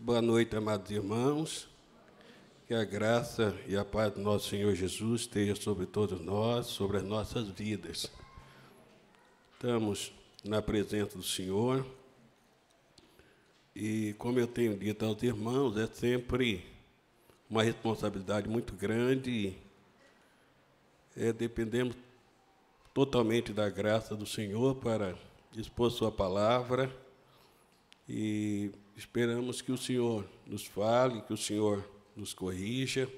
Boa noite, amados irmãos. Que a graça e a paz do nosso Senhor Jesus esteja sobre todos nós, sobre as nossas vidas. Estamos na presença do Senhor e, como eu tenho dito aos irmãos, é sempre uma responsabilidade muito grande. Dependemos totalmente da graça do Senhor para expor sua palavra e esperamos que o Senhor nos fale, que o Senhor nos corrija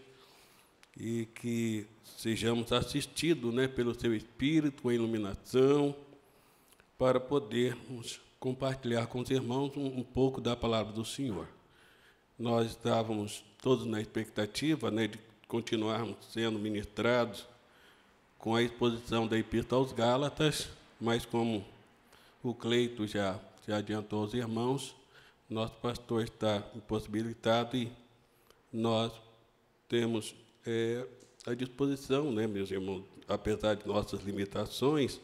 e que sejamos assistidos, pelo seu Espírito, com iluminação, para podermos compartilhar com os irmãos um pouco da palavra do Senhor. Nós estávamos todos na expectativa, de continuarmos sendo ministrados com a exposição da Epístola aos Gálatas, mas como o Cleito já adiantou aos irmãos, nosso pastor está impossibilitado e nós temos à disposição, meus irmãos, apesar de nossas limitações,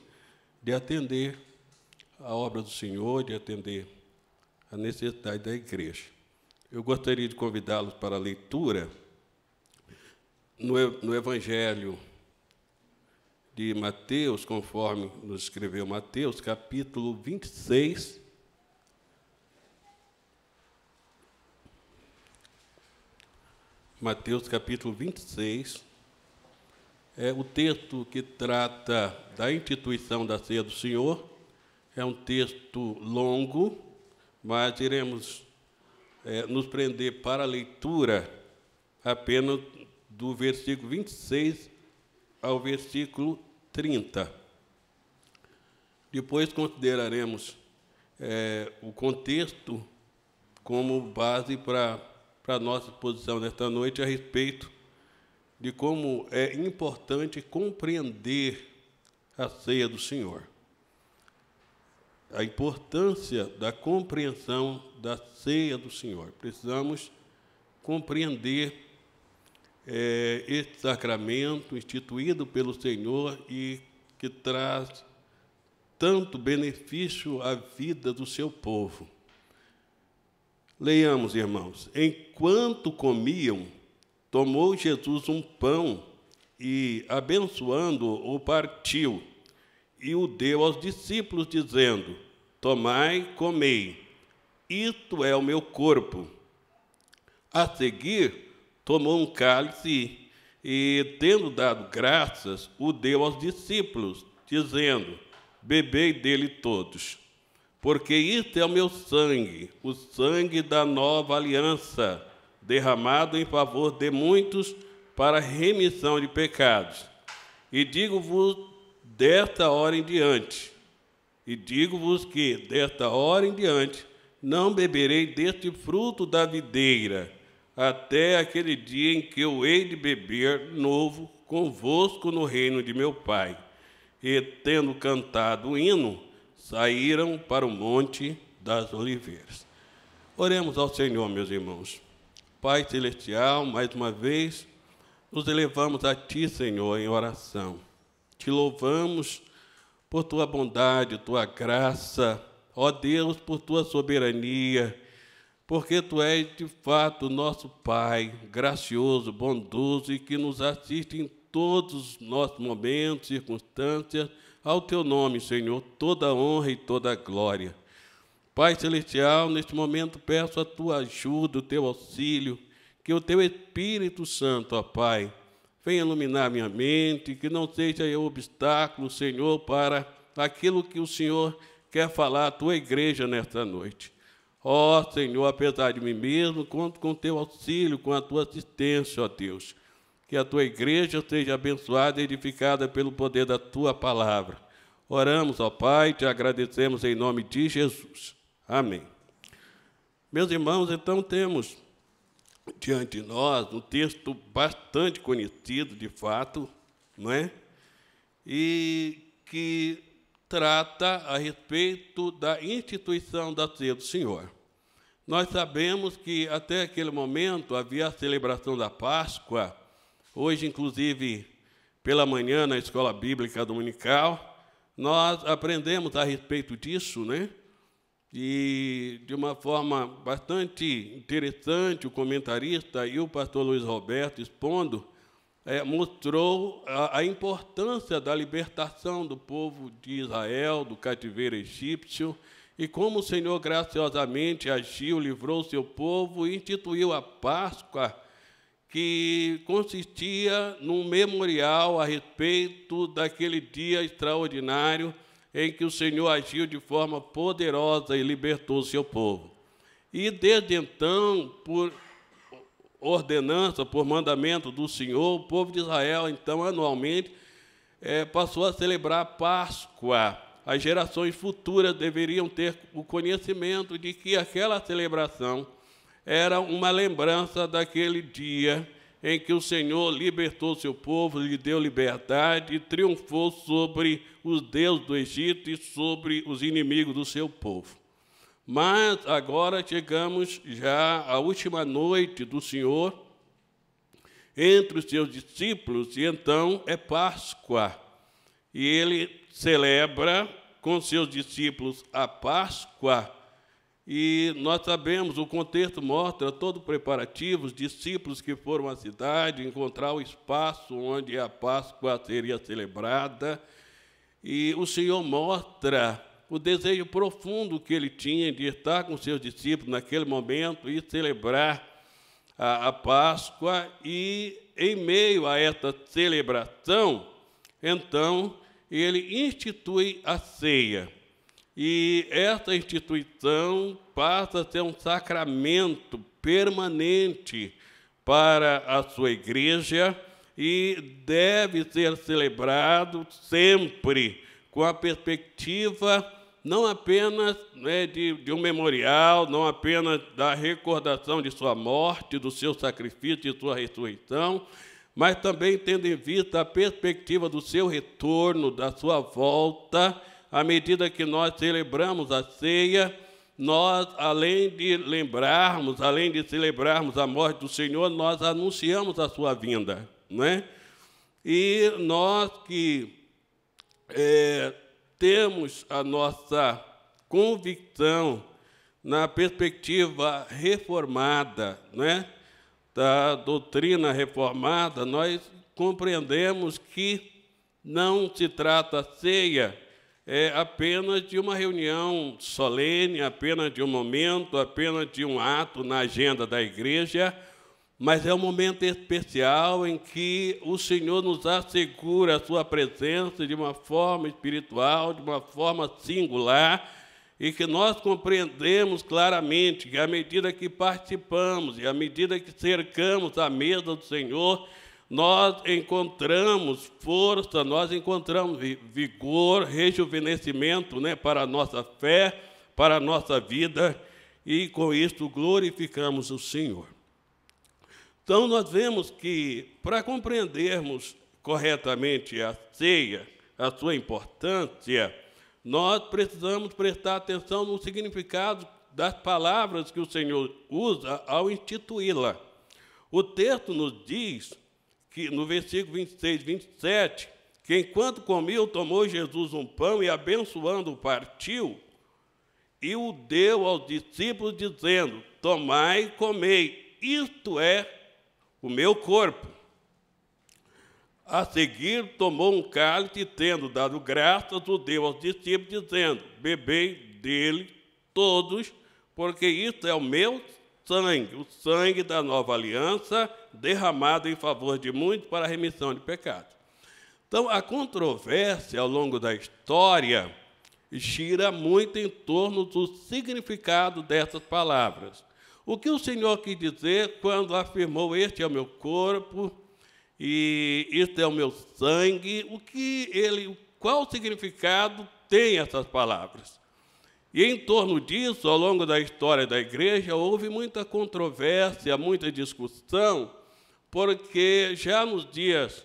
de atender a obra do Senhor, de atender a necessidade da igreja. Eu gostaria de convidá-los para a leitura no Evangelho de Mateus, conforme nos escreveu Mateus, capítulo 26, Mateus, capítulo 26, é o texto que trata da instituição da ceia do Senhor. É um texto longo, mas iremos nos prender para a leitura apenas do versículo 26 ao versículo 30. Depois consideraremos o contexto como base para a nossa exposição nesta noite a respeito de como é importante compreender a ceia do Senhor. A importância da compreensão da ceia do Senhor. Precisamos compreender este sacramento instituído pelo Senhor e que traz tanto benefício à vida do seu povo. Leiamos, irmãos. Enquanto comiam, tomou Jesus um pão e, abençoando-o, partiu e o deu aos discípulos, dizendo: tomai, comei, isto é o meu corpo. A seguir, tomou um cálice e, tendo dado graças, o deu aos discípulos, dizendo: bebei dele todos, porque isto é o meu sangue, o sangue da nova aliança, derramado em favor de muitos para remissão de pecados. E digo-vos desta hora em diante, que desta hora em diante não beberei deste fruto da videira, até aquele dia em que eu hei de beber novo convosco no reino de meu Pai. E, tendo cantado o hino, saíram para o Monte das Oliveiras. Oremos ao Senhor, meus irmãos. Pai Celestial, mais uma vez, nos elevamos a Ti, Senhor, em oração. Te louvamos por Tua bondade, Tua graça, ó Deus, por Tua soberania, porque Tu és, de fato, nosso Pai, gracioso, bondoso e que nos assiste em todos os nossos momentos, circunstâncias. Ao Teu nome, Senhor, toda honra e toda glória. Pai Celestial, neste momento peço a Tua ajuda, o Teu auxílio, que o Teu Espírito Santo, ó Pai, venha iluminar minha mente, que não seja eu obstáculo, Senhor, para aquilo que o Senhor quer falar à Tua igreja nesta noite. Ó Senhor, apesar de mim mesmo, conto com o Teu auxílio, com a Tua assistência, ó Deus. Que a Tua igreja seja abençoada e edificada pelo poder da Tua palavra. Oramos, ó Pai, te agradecemos em nome de Jesus. Amém. Meus irmãos, então temos diante de nós um texto bastante conhecido, de fato, não é? E que trata a respeito da instituição da ceia do Senhor. Nós sabemos que até aquele momento havia a celebração da Páscoa. Hoje, inclusive, pela manhã, na Escola Bíblica Dominical, nós aprendemos a respeito disso, E, de uma forma bastante interessante, o comentarista e o pastor Luiz Roberto, expondo, mostrou a importância da libertação do povo de Israel, do cativeiro egípcio, e como o Senhor graciosamente agiu, livrou o seu povo e instituiu a Páscoa, que consistia num memorial a respeito daquele dia extraordinário em que o Senhor agiu de forma poderosa e libertou o seu povo. E desde então, por ordenança, por mandamento do Senhor, o povo de Israel, então, anualmente, passou a celebrar a Páscoa. As gerações futuras deveriam ter o conhecimento de que aquela celebração era uma lembrança daquele dia em que o Senhor libertou o seu povo, lhe deu liberdade e triunfou sobre os deuses do Egito e sobre os inimigos do seu povo. Mas agora chegamos já à última noite do Senhor entre os seus discípulos, e então é Páscoa. E ele celebra com seus discípulos a Páscoa, e nós sabemos, o contexto mostra todo o preparativo, os discípulos que foram à cidade, encontrar o espaço onde a Páscoa seria celebrada, e o Senhor mostra o desejo profundo que ele tinha de estar com seus discípulos naquele momento e celebrar a Páscoa, e em meio a esta celebração, então, ele institui a ceia. E essa instituição passa a ser um sacramento permanente para a sua igreja e deve ser celebrado sempre com a perspectiva não apenas de um memorial, não apenas da recordação de sua morte, do seu sacrifício e sua ressurreição, mas também tendo em vista a perspectiva do seu retorno, da sua volta. À medida que nós celebramos a ceia, nós, além de lembrarmos, além de celebrarmos a morte do Senhor, nós anunciamos a sua vinda, não é? E nós que temos a nossa convicção na perspectiva reformada, né, da doutrina reformada, nós compreendemos que não se trata a ceia apenas de uma reunião solene, apenas de um momento, apenas de um ato na agenda da igreja, mas é um momento especial em que o Senhor nos assegura a sua presença de uma forma espiritual, de uma forma singular, e que nós compreendemos claramente que, à medida que participamos e à medida que cercamos a mesa do Senhor, nós encontramos força, nós encontramos vigor, rejuvenescimento, né, para a nossa fé, para a nossa vida, e com isso glorificamos o Senhor. Então, nós vemos que, para compreendermos corretamente a ceia, a sua importância, nós precisamos prestar atenção no significado das palavras que o Senhor usa ao instituí-la. O texto nos diz que, no versículo 26 e 27, que enquanto comiam, tomou Jesus um pão e, abençoando-o, partiu e o deu aos discípulos, dizendo: tomai e comei, isto é o meu corpo. A seguir, tomou um cálice e, tendo dado graças, o deu aos discípulos, dizendo: bebei dele todos, porque isto é o meu sangue, o sangue da nova aliança, derramado em favor de muitos para a remissão de pecados. Então, a controvérsia ao longo da história gira muito em torno do significado dessas palavras. O que o Senhor quis dizer quando afirmou: este é o meu corpo e este é o meu sangue? Qual significado tem essas palavras? E em torno disso, ao longo da história da igreja, houve muita controvérsia, muita discussão, porque já nos dias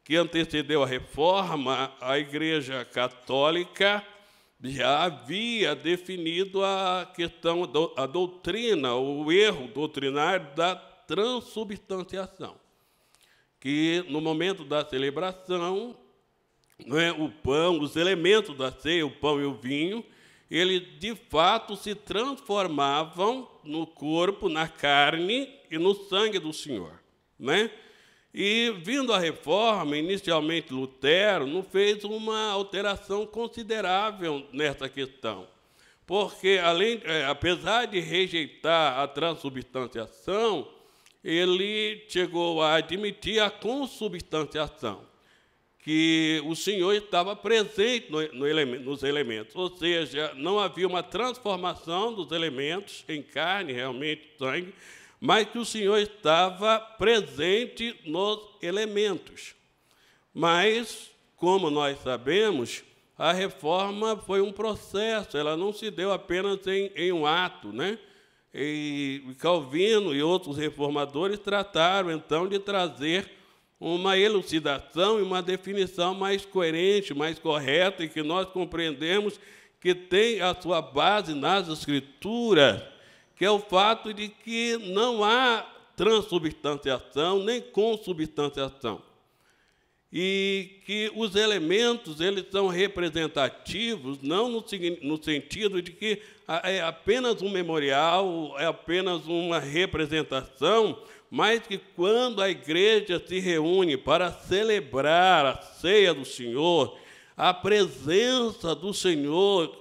que antecedeu a Reforma, a Igreja Católica já havia definido a questão, a doutrina, o erro doutrinário da transubstanciação, que no momento da celebração, o pão, os elementos da ceia, o pão e o vinho, eles de fato se transformavam no corpo, na carne e no sangue do Senhor, né? E, vindo a reforma, inicialmente Lutero não fez uma alteração considerável nessa questão, porque, apesar de rejeitar a transubstanciação, ele chegou a admitir a consubstanciação, que o Senhor estava presente nos elementos, ou seja, não havia uma transformação dos elementos em carne, realmente sangue, mas que o Senhor estava presente nos elementos. Mas, como nós sabemos, a reforma foi um processo, ela não se deu apenas em um ato, né? E Calvino e outros reformadores trataram, então, de trazer uma elucidação e uma definição mais coerente, mais correta, e que nós compreendemos que tem a sua base nas Escrituras, que é o fato de que não há transubstanciação nem consubstanciação, e que os elementos eles são representativos, não no sentido de que é apenas um memorial, é apenas uma representação, mas que quando a igreja se reúne para celebrar a ceia do Senhor, a presença do Senhor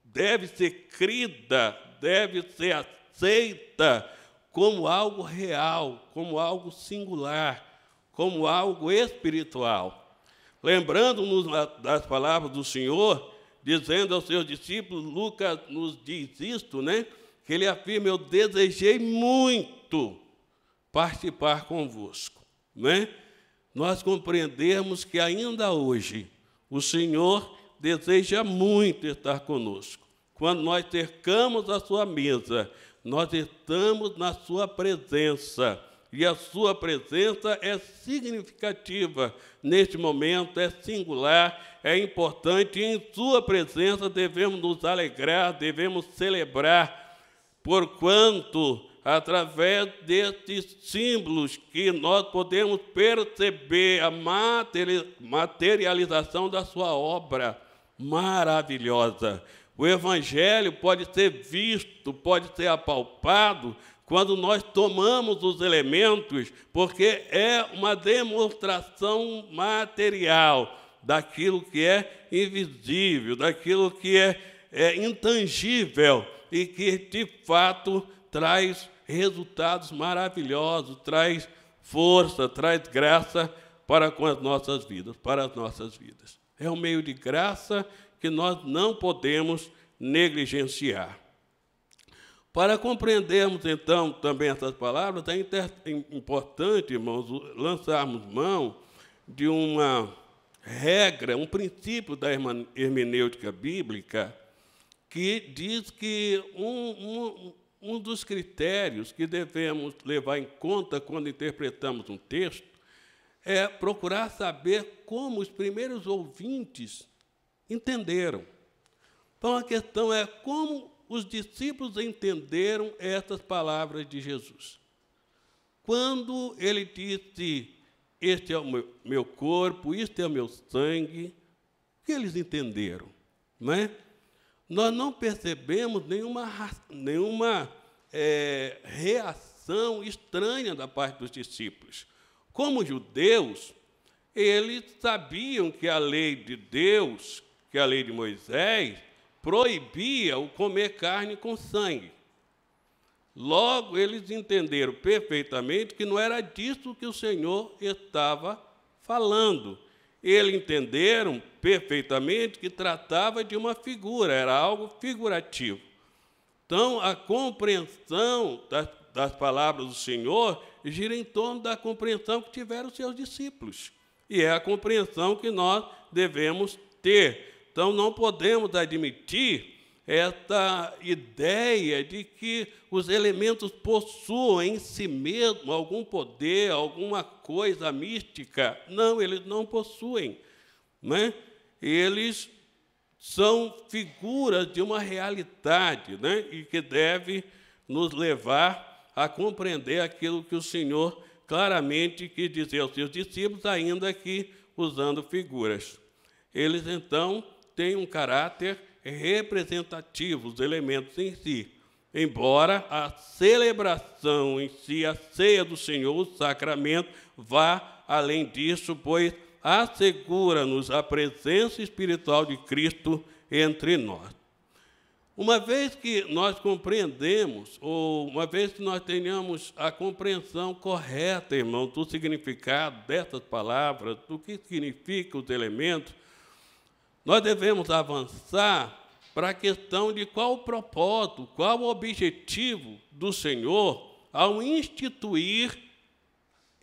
deve ser crida, deve ser aceita como algo real, como algo singular, como algo espiritual. Lembrando-nos das palavras do Senhor, dizendo aos seus discípulos, Lucas nos diz isto, né? Que ele afirma: eu desejei muito participar convosco, né? Nós compreendemos que ainda hoje o Senhor deseja muito estar conosco. Quando nós cercamos a sua mesa, nós estamos na sua presença, e a sua presença é significativa neste momento, é singular, é importante, e em sua presença devemos nos alegrar, devemos celebrar, porquanto, através destes símbolos que nós podemos perceber a materialização da sua obra maravilhosa. O Evangelho pode ser visto, pode ser apalpado, quando nós tomamos os elementos, porque é uma demonstração material daquilo que é invisível, daquilo que é intangível e que, de fato, traz resultados maravilhosos, traz força, traz graça para com as nossas vidas, para as nossas vidas. É um meio de graça que nós não podemos negligenciar. Para compreendermos, então, também essas palavras, é importante, irmãos, lançarmos mão de uma regra, um princípio da hermenêutica bíblica, que diz que um dos critérios que devemos levar em conta quando interpretamos um texto é procurar saber como os primeiros ouvintes entenderam. Então, a questão é como os discípulos entenderam essas palavras de Jesus. Quando ele disse, este é o meu corpo, este é o meu sangue, o que eles entenderam? Não é? Nós não percebemos nenhuma reação estranha da parte dos discípulos. Como judeus, eles sabiam que a lei de Deus, que a lei de Moisés, proibia o comer carne com sangue. Logo, eles entenderam perfeitamente que não era disso que o Senhor estava falando. Eles entenderam perfeitamente que tratava de uma figura, era algo figurativo. Então, a compreensão das palavras do Senhor gira em torno da compreensão que tiveram os seus discípulos. E é a compreensão que nós devemos ter. Então, não podemos admitir essa ideia de que os elementos possuem em si mesmo algum poder, alguma coisa mística. Não, eles não possuem, né? Eles são figuras de uma realidade, né? E que deve nos levar a compreender aquilo que o Senhor claramente quis dizer aos seus discípulos, ainda que usando figuras. Eles, então, têm um caráter representativo, os elementos em si. Embora a celebração em si, a ceia do Senhor, o sacramento, vá além disso, pois assegura-nos a presença espiritual de Cristo entre nós. Uma vez que nós compreendemos, ou uma vez que nós tenhamos a compreensão correta, irmão, do significado dessas palavras, do que significam os elementos, nós devemos avançar para a questão de qual o propósito, qual o objetivo do Senhor ao instituir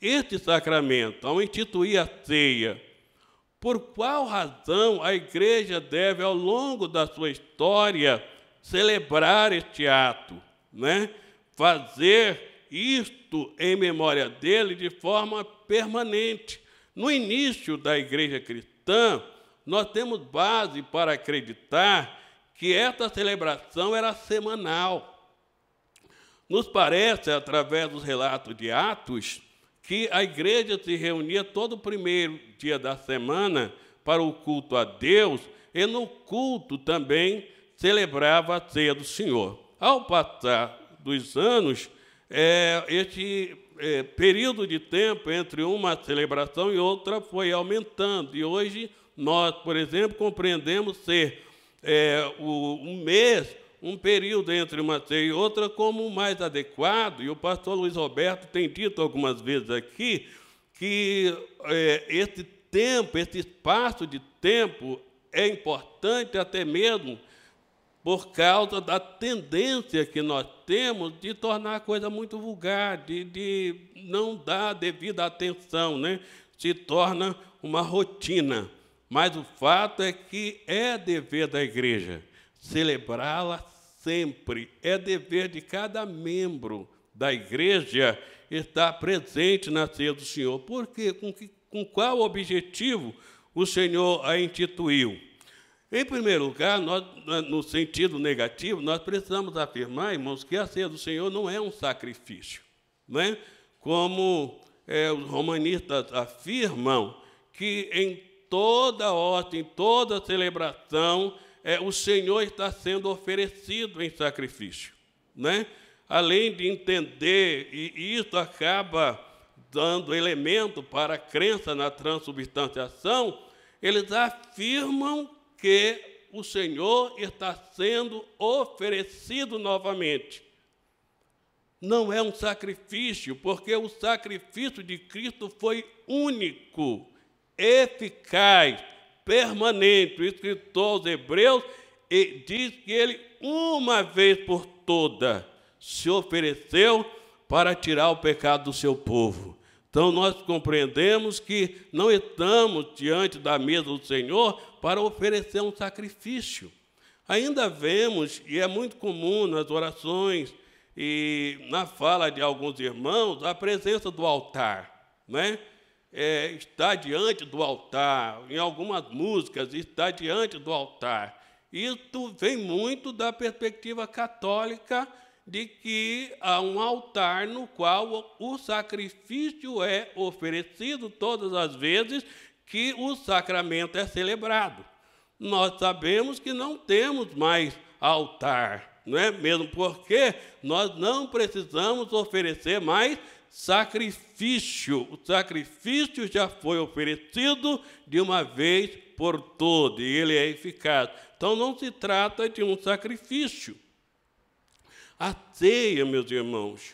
este sacramento, ao instituir a ceia. Por qual razão a igreja deve, ao longo da sua história, celebrar este ato, né? Fazer isto em memória dele de forma permanente. No início da igreja cristã, nós temos base para acreditar que esta celebração era semanal. Nos parece, através dos relatos de Atos, que a igreja se reunia todo o primeiro dia da semana para o culto a Deus, e no culto também celebrava a ceia do Senhor. Ao passar dos anos, este período de tempo entre uma celebração e outra foi aumentando, e hoje nós, por exemplo, compreendemos ser um mês, um período entre uma ceia e outra como mais adequado, e o pastor Luiz Roberto tem dito algumas vezes aqui que esse tempo, esse espaço de tempo é importante até mesmo por causa da tendência que nós temos de tornar a coisa muito vulgar, de não dar devida atenção, né? Se torna uma rotina. Mas o fato é que é dever da igreja celebrá-la sempre. É dever de cada membro da igreja estar presente na ceia do Senhor. Por quê? Com qual objetivo o Senhor a instituiu? Em primeiro lugar, no sentido negativo, nós precisamos afirmar, irmãos, que a ceia do Senhor não é um sacrifício, não é? Como os romanistas afirmam que em toda ordem, em toda celebração, o Senhor está sendo oferecido em sacrifício, né? Além de entender, e isso acaba dando elemento para a crença na transubstanciação, eles afirmam que o Senhor está sendo oferecido novamente. Não é um sacrifício, porque o sacrifício de Cristo foi único, eficaz, permanente. O escritor aos Hebreus diz que ele, uma vez por toda, se ofereceu para tirar o pecado do seu povo. Então, nós compreendemos que não estamos diante da mesa do Senhor para oferecer um sacrifício. Ainda vemos, e é muito comum nas orações e na fala de alguns irmãos, a presença do altar, né? Está diante do altar, em algumas músicas, está diante do altar. Isso vem muito da perspectiva católica de que há um altar no qual o sacrifício é oferecido todas as vezes que o sacramento é celebrado. Nós sabemos que não temos mais altar, não é? Mesmo porque nós não precisamos oferecer mais sacrifício. O sacrifício já foi oferecido de uma vez por todas, e ele é eficaz. Então, não se trata de um sacrifício. A ceia, meus irmãos,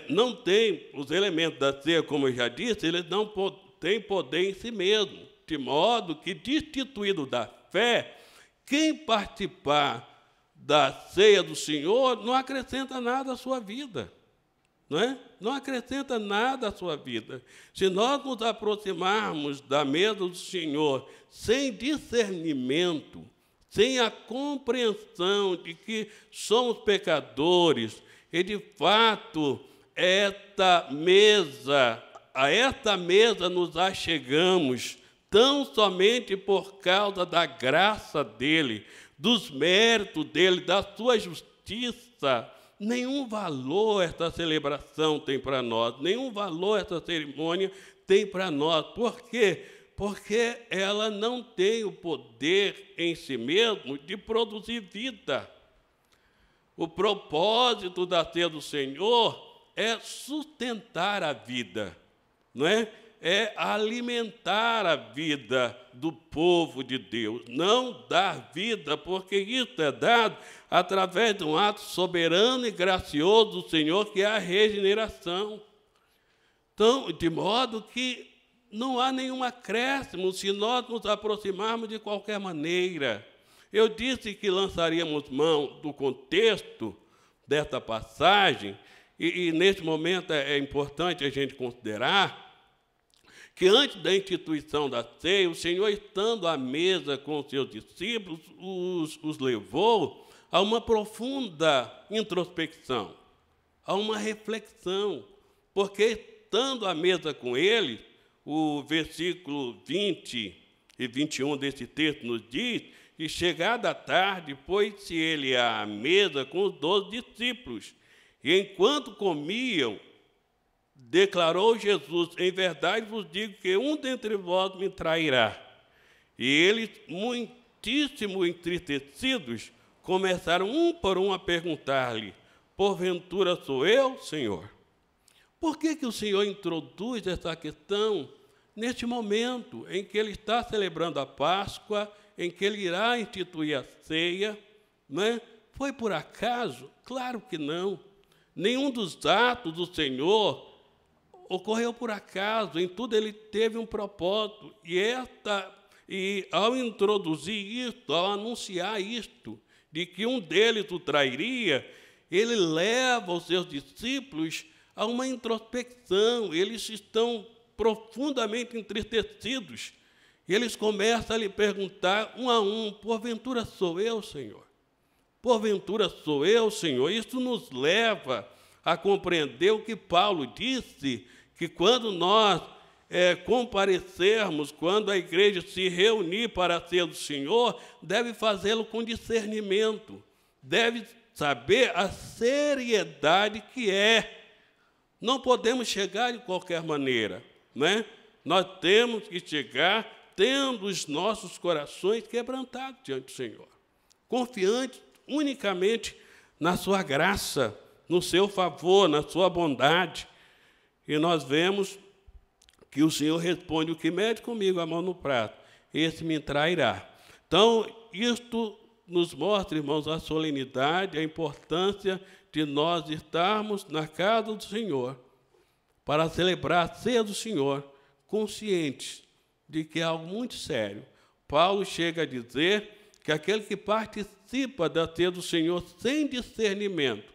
não tem os elementos da ceia, como eu já disse, eles não têm poder em si mesmo, de modo que, destituído da fé, quem participar da ceia do Senhor não acrescenta nada à sua vida, não é? Não acrescenta nada à sua vida. Se nós nos aproximarmos da mesa do Senhor sem discernimento, sem a compreensão de que somos pecadores, e de fato a esta mesa nos achegamos tão somente por causa da graça dele, dos méritos dele, da sua justiça. Nenhum valor esta celebração tem para nós, nenhum valor esta cerimônia tem para nós. Por quê? Porque ela não tem o poder em si mesmo de produzir vida. O propósito da ceia do Senhor é sustentar a vida, não é? É alimentar a vida do povo de Deus, não dar vida, porque isso é dado através de um ato soberano e gracioso do Senhor, que é a regeneração. Então, de modo que não há nenhum acréscimo se nós nos aproximarmos de qualquer maneira. Eu disse que lançaríamos mão do contexto desta passagem, e neste momento é importante a gente considerar que antes da instituição da ceia, o Senhor, estando à mesa com os seus discípulos, os levou a uma profunda introspecção, a uma reflexão, porque, estando à mesa com ele, o versículo 20 e 21 desse texto nos diz: e chegada a tarde, pôs-se ele à mesa com os 12 discípulos, e enquanto comiam, declarou Jesus: em verdade vos digo que um dentre vós me trairá. E eles, muitíssimo entristecidos, começaram um por um a perguntar-lhe: porventura sou eu, Senhor? Por que o Senhor introduz essa questão neste momento em que ele está celebrando a Páscoa, em que ele irá instituir a ceia? Não é? Foi por acaso? Claro que não. Nenhum dos atos do Senhor ocorreu por acaso, em tudo ele teve um propósito. E ao introduzir isto, ao anunciar isto, de que um deles o trairia, ele leva os seus discípulos a uma introspecção. Eles estão profundamente entristecidos. E eles começam a lhe perguntar, um a um: porventura sou eu, Senhor? Porventura sou eu, Senhor? Isso nos leva a compreender o que Paulo disse, que quando nós comparecermos, quando a igreja se reunir para a ceia do Senhor, deve fazê-lo com discernimento, deve saber a seriedade que é. Não podemos chegar de qualquer maneira, né? Nós temos que chegar tendo os nossos corações quebrantados diante do Senhor, confiantes unicamente na sua graça, no seu favor, na sua bondade. E nós vemos que o Senhor responde: o que mete comigo a mão no prato, esse me trairá. Então, isto nos mostra, irmãos, a solenidade, a importância de nós estarmos na casa do Senhor para celebrar a ceia do Senhor, conscientes de que é algo muito sério. Paulo chega a dizer que aquele que participa da ceia do Senhor sem discernimento,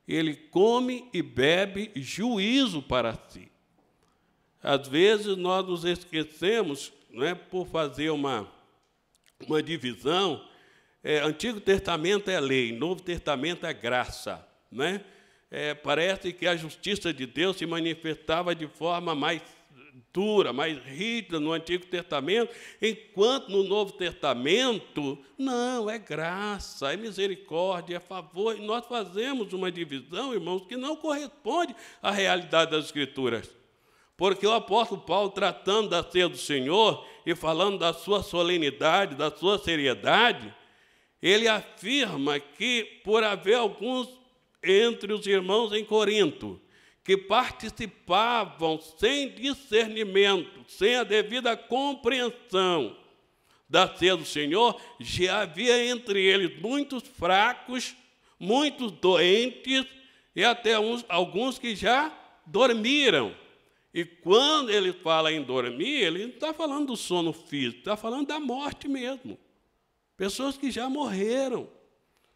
ele come e bebe juízo para si. Às vezes nós nos esquecemos, não é, por fazer uma divisão. Antigo Testamento é lei, Novo Testamento é graça, né? Parece que a justiça de Deus se manifestava de forma mais dura, mais rígida no Antigo Testamento, enquanto no Novo Testamento, não, é graça, é misericórdia, é favor. E nós fazemos uma divisão, irmãos, que não corresponde à realidade das Escrituras. Porque o apóstolo Paulo, tratando da ceia do Senhor e falando da sua solenidade, da sua seriedade, ele afirma que, por haver alguns entre os irmãos em Corinto que participavam sem discernimento, sem a devida compreensão da ceia do Senhor, já havia entre eles muitos fracos, muitos doentes e até alguns que já dormiram. E quando ele fala em dormir, ele não está falando do sono físico, está falando da morte mesmo. Pessoas que já morreram,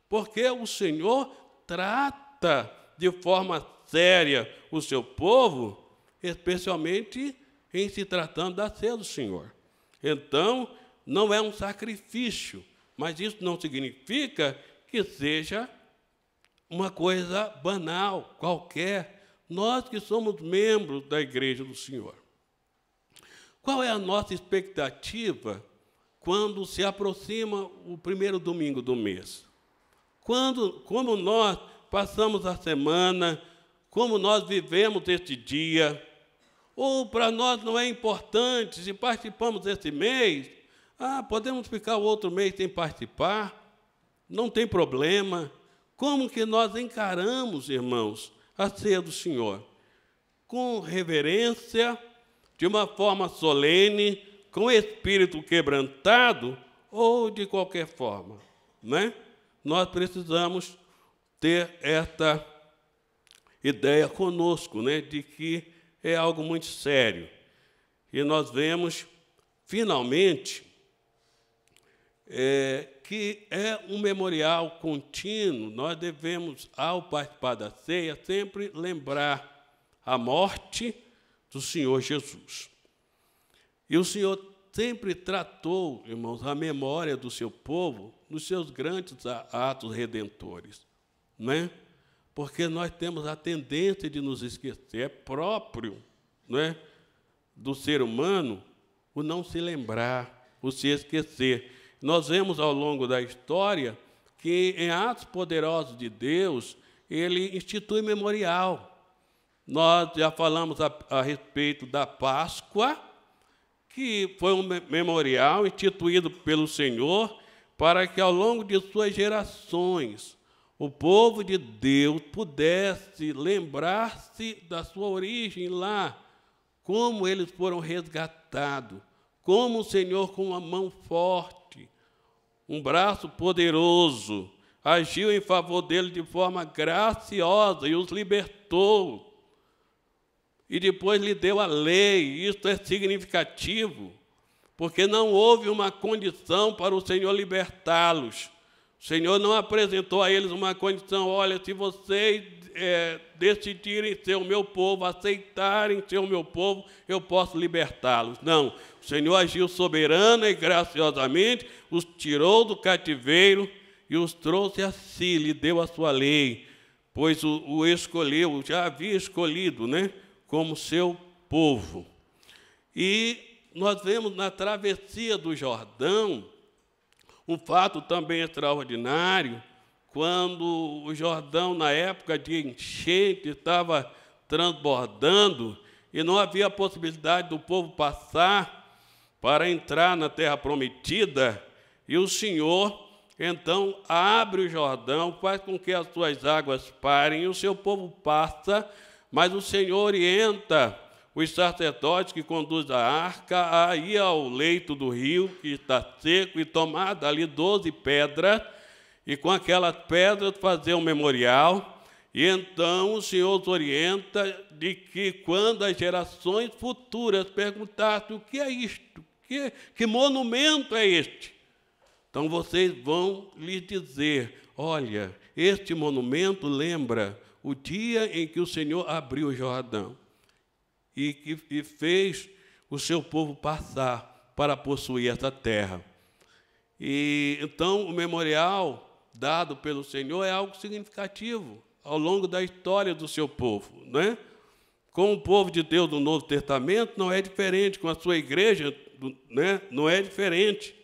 porque o Senhor trata de forma séria o seu povo, especialmente em se tratando da ceia do Senhor. Então, não é um sacrifício, mas isso não significa que seja uma coisa banal, qualquer. Nós que somos membros da Igreja do Senhor, qual é a nossa expectativa quando se aproxima o primeiro domingo do mês? Como nós passamos a semana, como nós vivemos este dia, Ou para nós não é importante, se participamos esse mês, podemos ficar o outro mês sem participar, não tem problema. Como que nós encaramos, irmãos, a ceia do Senhor? Com reverência, de uma forma solene, com espírito quebrantado, ou de qualquer forma, né? Nós precisamos ter esta ideia conosco, né, de que é algo muito sério. E nós vemos, finalmente, que é um memorial contínuo. Nós devemos, ao participar da ceia, sempre lembrar a morte do Senhor Jesus. E o Senhor sempre tratou, irmãos, a memória do seu povo nos seus grandes atos redentores, né? Porque nós temos a tendência de nos esquecer. É próprio, né, do ser humano o não se lembrar, o se esquecer. Nós vemos ao longo da história que, em atos poderosos de Deus, ele institui memorial. Nós já falamos a respeito da Páscoa, que foi um memorial instituído pelo Senhor para que, ao longo de suas gerações, o povo de Deus pudesse lembrar-se da sua origem lá, como eles foram resgatados, como o Senhor, com uma mão forte, um braço poderoso, agiu em favor deles de forma graciosa e os libertou. E depois lhe deu a lei. Isso é significativo, porque não houve uma condição para o Senhor libertá-los. O Senhor não apresentou a eles uma condição: olha, se vocês decidirem ser o meu povo, aceitarem ser o meu povo, eu posso libertá-los. Não, o Senhor agiu soberana e graciosamente, os tirou do cativeiro e os trouxe a si, lhe deu a sua lei, pois o escolheu, já havia escolhido, né, como seu povo. E nós vemos na travessia do Jordão um fato também extraordinário, quando o Jordão, na época de enchente, estava transbordando e não havia possibilidade do povo passar para entrar na terra prometida, e o Senhor, então, abre o Jordão, faz com que as suas águas parem, e o seu povo passa, mas o Senhor orienta os sacerdotes que conduzem a arca a ir ao leito do rio, que está seco, e tomar dali 12 pedras, e com aquelas pedras fazer um memorial. E então o Senhor os orienta de que, quando as gerações futuras perguntassem: o que é isto? Que monumento é este? Então vocês vão lhes dizer: olha, este monumento lembra o dia em que o Senhor abriu o Jordão e fez o seu povo passar para possuir essa terra. E então o memorial dado pelo Senhor é algo significativo ao longo da história do seu povo, né? Com o povo de Deus do Novo Testamento não é diferente, com a sua igreja, né, não é diferente,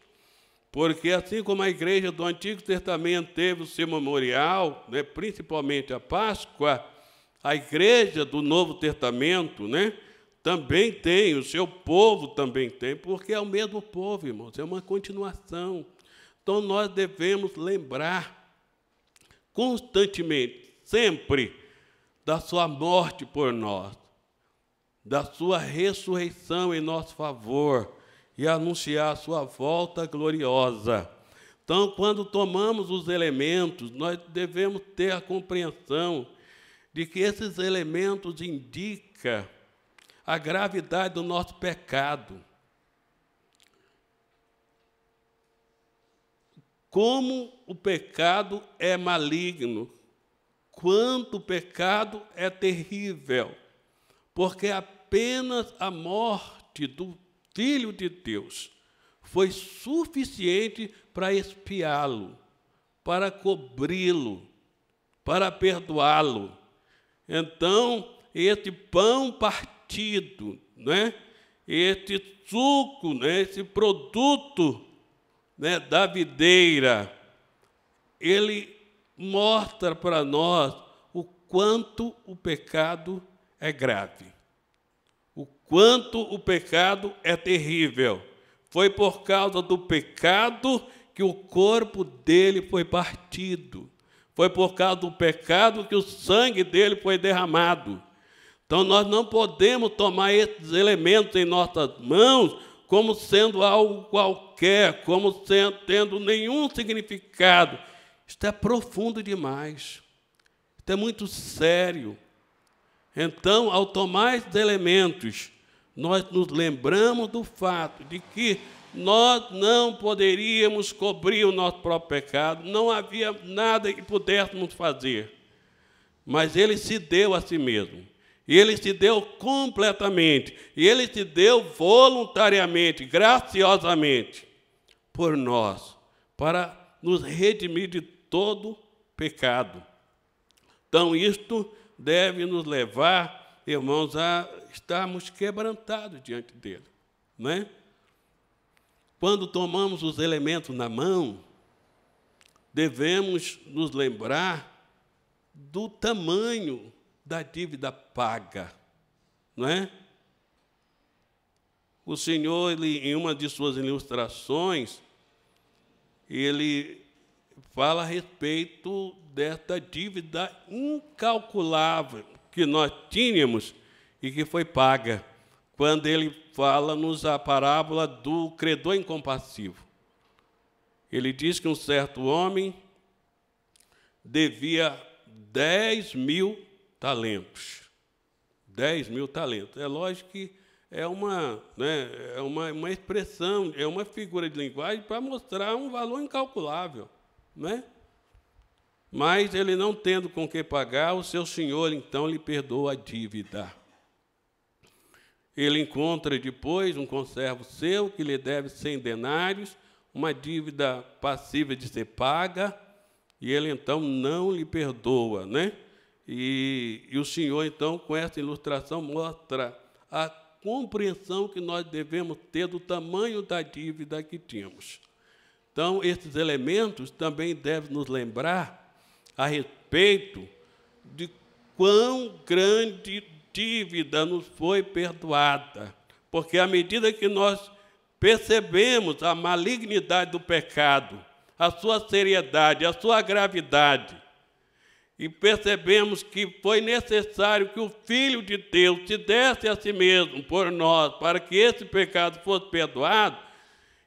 porque assim como a igreja do Antigo Testamento teve o seu memorial, né, principalmente a Páscoa, a igreja do Novo Testamento, né, também tem, o seu povo também tem, porque é o mesmo povo, irmãos, é uma continuação. Então nós devemos lembrar constantemente, sempre, da sua morte por nós, da sua ressurreição em nosso favor, e anunciar a sua volta gloriosa. Então, quando tomamos os elementos, nós devemos ter a compreensão de que esses elementos indicam a gravidade do nosso pecado. Como o pecado é maligno, quanto o pecado é terrível, porque apenas a morte do Filho de Deus foi suficiente para expiá-lo, para cobri-lo, para perdoá-lo. Então, este pão partido, né, este suco, né, esse produto, né, da videira, ele mostra para nós o quanto o pecado é grave, o quanto o pecado é terrível. Foi por causa do pecado que o corpo dele foi partido. Foi por causa do pecado que o sangue dele foi derramado. Então, nós não podemos tomar esses elementos em nossas mãos como sendo algo qualquer, como tendo nenhum significado. Isto é profundo demais. Isto é muito sério. Então, ao tomar esses elementos, nós nos lembramos do fato de que nós não poderíamos cobrir o nosso próprio pecado, não havia nada que pudéssemos fazer. Mas ele se deu a si mesmo. E ele se deu completamente. E ele se deu voluntariamente, graciosamente, por nós, para nos redimir de todo pecado. Então, isto deve nos levar, irmãos, a estarmos quebrantados diante dele, não é? Quando tomamos os elementos na mão, devemos nos lembrar do tamanho da dívida paga, não é? O Senhor, ele, em uma de suas ilustrações, ele fala a respeito desta dívida incalculável que nós tínhamos e que foi paga, quando ele fala-nos a parábola do credor incompassivo. Ele diz que um certo homem devia 10.000 talentos. 10.000 talentos. É lógico que é uma expressão, é uma figura de linguagem para mostrar um valor incalculável, né? Mas ele, não tendo com que pagar, o seu senhor, então, lhe perdoa a dívida. Ele encontra depois um conservo seu que lhe deve 100 denários, uma dívida passível de ser paga, e ele, então, não lhe perdoa, né? E o Senhor, então, com essa ilustração, mostra a compreensão que nós devemos ter do tamanho da dívida que tínhamos. Então, esses elementos também devem nos lembrar a respeito de quão grande dívida nos foi perdoada. Porque à medida que nós percebemos a malignidade do pecado, a sua seriedade, a sua gravidade, e percebemos que foi necessário que o Filho de Deus se desse a si mesmo por nós, para que esse pecado fosse perdoado,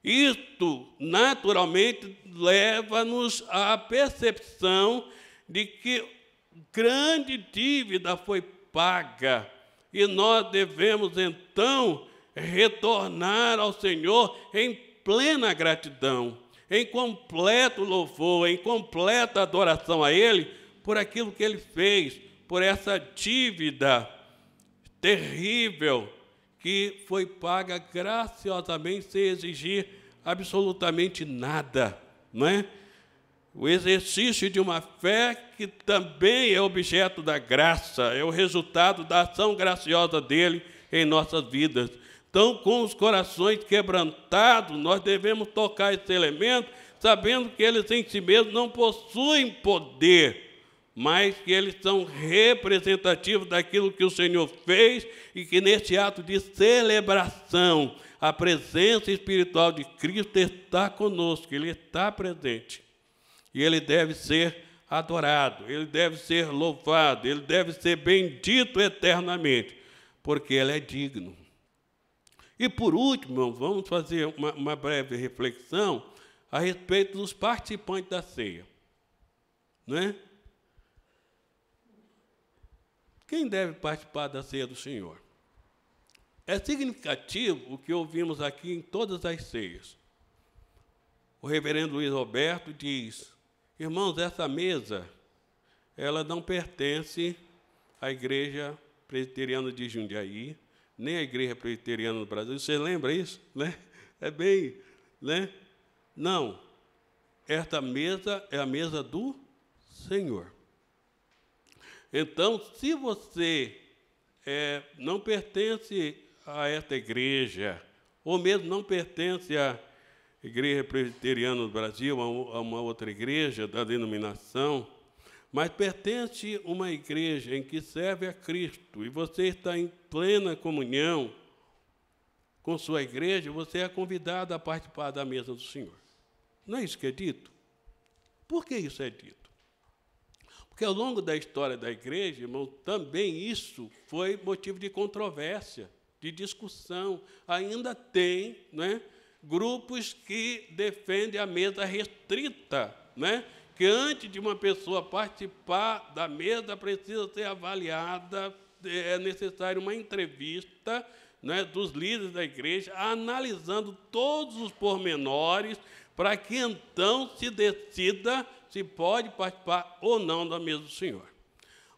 isto naturalmente leva-nos à percepção de que grande dívida foi paga, e nós devemos então retornar ao Senhor em plena gratidão, em completo louvor, em completa adoração a Ele, por aquilo que Ele fez, por essa dívida terrível que foi paga graciosamente, sem exigir absolutamente nada, não é? O exercício de uma fé que também é objeto da graça, é o resultado da ação graciosa dele em nossas vidas. Então, com os corações quebrantados, nós devemos tocar esse elemento, sabendo que eles em si mesmos não possuem poder, mas que eles são representativos daquilo que o Senhor fez e que nesse ato de celebração, a presença espiritual de Cristo está conosco, Ele está presente. E Ele deve ser adorado, Ele deve ser louvado, Ele deve ser bendito eternamente, porque Ele é digno. E por último, irmãos, vamos fazer uma breve reflexão a respeito dos participantes da ceia, não é? Quem deve participar da ceia do Senhor? É significativo o que ouvimos aqui em todas as ceias. O reverendo Luiz Roberto diz: irmãos, essa mesa, ela não pertence à Igreja Presbiteriana de Jundiaí, nem à Igreja Presbiteriana do Brasil. Você lembra isso? Né? É bem, né? Não. Esta mesa é a mesa do Senhor. Então, se você não pertence a esta igreja, ou mesmo não pertence à Igreja Presbiteriana do Brasil, a uma outra igreja da denominação, mas pertence a uma igreja em que serve a Cristo e você está em plena comunhão com sua igreja, você é convidado a participar da mesa do Senhor. Não é isso que é dito? Por que isso é dito? Porque ao longo da história da igreja, irmão, também isso foi motivo de controvérsia, de discussão. Ainda tem, né, grupos que defendem a mesa restrita, né, que antes de uma pessoa participar da mesa precisa ser avaliada, é necessário uma entrevista, né, dos líderes da igreja, analisando todos os pormenores, para que então se decida se pode participar ou não da mesa do Senhor.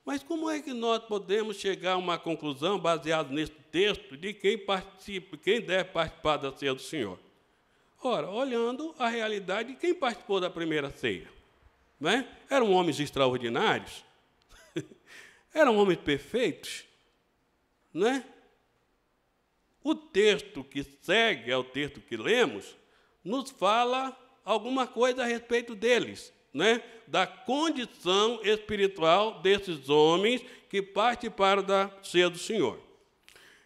Mas como é que nós podemos chegar a uma conclusão, baseada nesse texto, de quem participa, quem deve participar da ceia do Senhor? Ora, olhando a realidade de quem participou da primeira ceia. Né? Eram homens extraordinários? Eram homens perfeitos? Né? O texto que segue ao texto que lemos nos fala alguma coisa a respeito deles, né? Da condição espiritual desses homens que participaram da ceia do Senhor.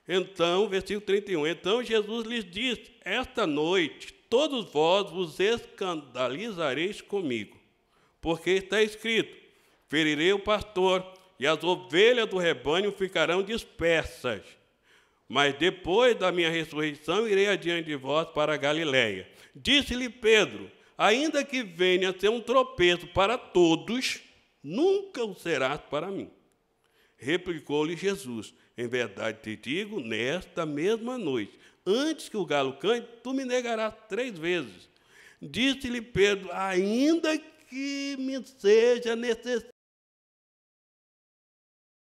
Então, versículo 31, então Jesus lhes disse, esta noite todos vós vos escandalizareis comigo, porque está escrito, ferirei o pastor, e as ovelhas do rebanho ficarão dispersas. Mas depois da minha ressurreição, irei adiante de vós para a Galiléia. Disse-lhe Pedro, ainda que venha a ser um tropeço para todos, nunca o serás para mim. Replicou-lhe Jesus, em verdade te digo, nesta mesma noite, antes que o galo cante, tu me negarás 3 vezes. Disse-lhe Pedro, ainda que me seja necessário